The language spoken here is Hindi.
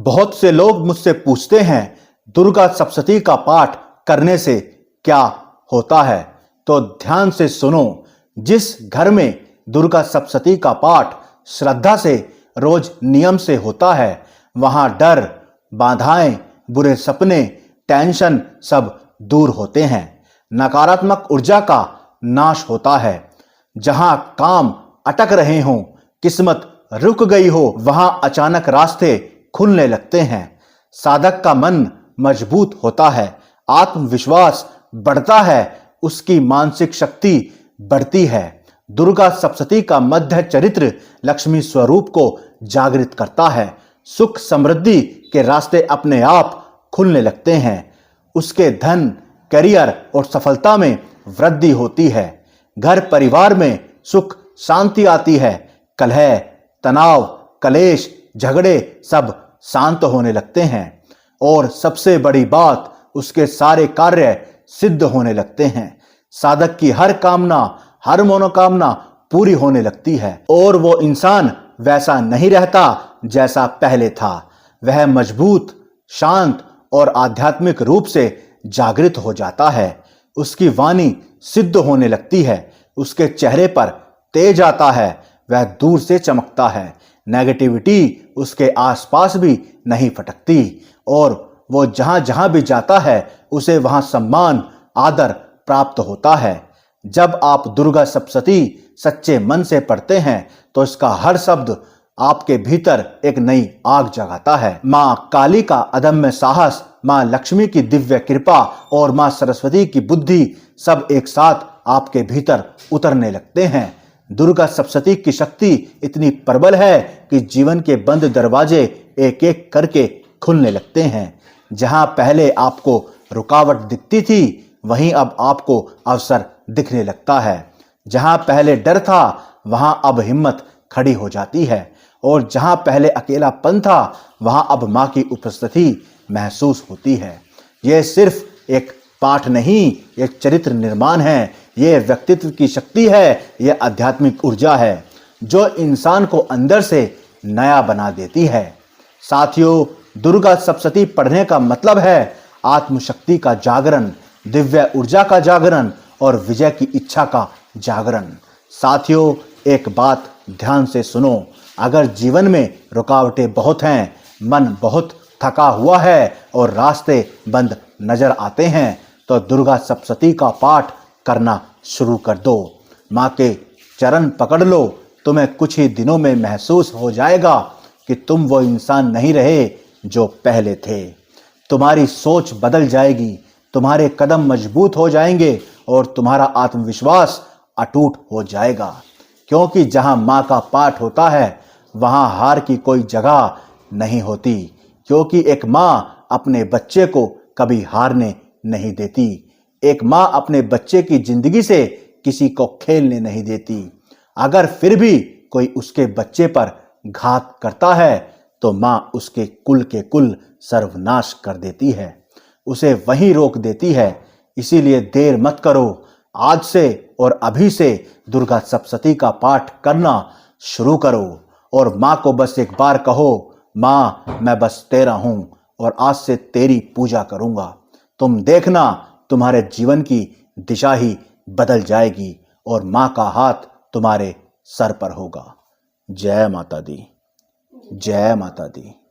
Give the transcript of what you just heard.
बहुत से लोग मुझसे पूछते हैं दुर्गा सप्तशती का पाठ करने से क्या होता है, तो ध्यान से सुनो। जिस घर में दुर्गा सप्तशती का पाठ श्रद्धा से रोज नियम से होता है, वहां डर, बाधाएं, बुरे सपने, टेंशन सब दूर होते हैं। नकारात्मक ऊर्जा का नाश होता है। जहां काम अटक रहे हों, किस्मत रुक गई हो, वहां अचानक रास्ते खुलने लगते हैं। साधक का मन मजबूत होता है, आत्मविश्वास बढ़ता है, उसकी मानसिक शक्ति बढ़ती है। दुर्गा सप्तशती का मध्य चरित्र लक्ष्मी स्वरूप को जागृत करता है। सुख समृद्धि के रास्ते अपने आप खुलने लगते हैं। उसके धन, करियर और सफलता में वृद्धि होती है। घर परिवार में सुख शांति आती है। कलह, तनाव, कलेश, झगड़े सब शांत होने लगते हैं और सबसे बड़ी बात, उसके सारे कार्य सिद्ध होने लगते हैं। साधक की हर कामना, हर मनोकामना पूरी होने लगती है और वो इंसान वैसा नहीं रहता जैसा पहले था। वह मजबूत, शांत और आध्यात्मिक रूप से जागृत हो जाता है। उसकी वाणी सिद्ध होने लगती है। उसके चेहरे पर तेज आता है। वह दूर से चमकता है। नेगेटिविटी उसके आसपास भी नहीं फटकती और वो जहां जहां भी जाता है उसे वहां सम्मान, आदर प्राप्त होता है। जब आप दुर्गा सप्तशती सच्चे मन से पढ़ते हैं तो इसका हर शब्द आपके भीतर एक नई आग जगाता है। मां काली का अदम्य साहस, मां लक्ष्मी की दिव्य कृपा और मां सरस्वती की बुद्धि सब एक साथ आपके भीतर उतरने लगते हैं। दुर्गा सप्तशती की शक्ति इतनी प्रबल है कि जीवन के बंद दरवाजे एक एक करके खुलने लगते हैं। जहां पहले आपको रुकावट दिखती थी, वहीं अब आपको अवसर दिखने लगता है। जहां पहले डर था, वहां अब हिम्मत खड़ी हो जाती है और जहां पहले अकेलापन था, वहां अब मां की उपस्थिति महसूस होती है। यह सिर्फ एक पाठ नहीं, एक चरित्र निर्माण है। यह व्यक्तित्व की शक्ति है। यह आध्यात्मिक ऊर्जा है जो इंसान को अंदर से नया बना देती है। साथियों, दुर्गा सप्तशती पढ़ने का मतलब है आत्मशक्ति का जागरण, दिव्य ऊर्जा का जागरण और विजय की इच्छा का जागरण। साथियों, एक बात ध्यान से सुनो। अगर जीवन में रुकावटें बहुत हैं, मन बहुत थका हुआ है और रास्ते बंद नजर आते हैं, तो दुर्गा सप्तशती का पाठ करना शुरू कर दो। मां के चरण पकड़ लो। तुम्हें कुछ ही दिनों में महसूस हो जाएगा कि तुम वो इंसान नहीं रहे जो पहले थे। तुम्हारी सोच बदल जाएगी, तुम्हारे कदम मजबूत हो जाएंगे और तुम्हारा आत्मविश्वास अटूट हो जाएगा। क्योंकि जहां मां का पाठ होता है, वहां हार की कोई जगह नहीं होती। क्योंकि एक मां अपने बच्चे को कभी हारने नहीं देती। एक मां अपने बच्चे की जिंदगी से किसी को खेलने नहीं देती। अगर फिर भी कोई उसके बच्चे पर घात करता है, तो मां उसके कुल के कुल सर्वनाश कर देती है, उसे वहीं रोक देती है। इसीलिए देर मत करो। आज से और अभी से दुर्गा सप्तशती का पाठ करना शुरू करो और मां को बस एक बार कहो, मां मैं बस तेरा हूं और आज से तेरी पूजा करूंगा। तुम देखना, तुम्हारे जीवन की दिशा ही बदल जाएगी और मां का हाथ तुम्हारे सर पर होगा। जय माता दी, जय माता दी।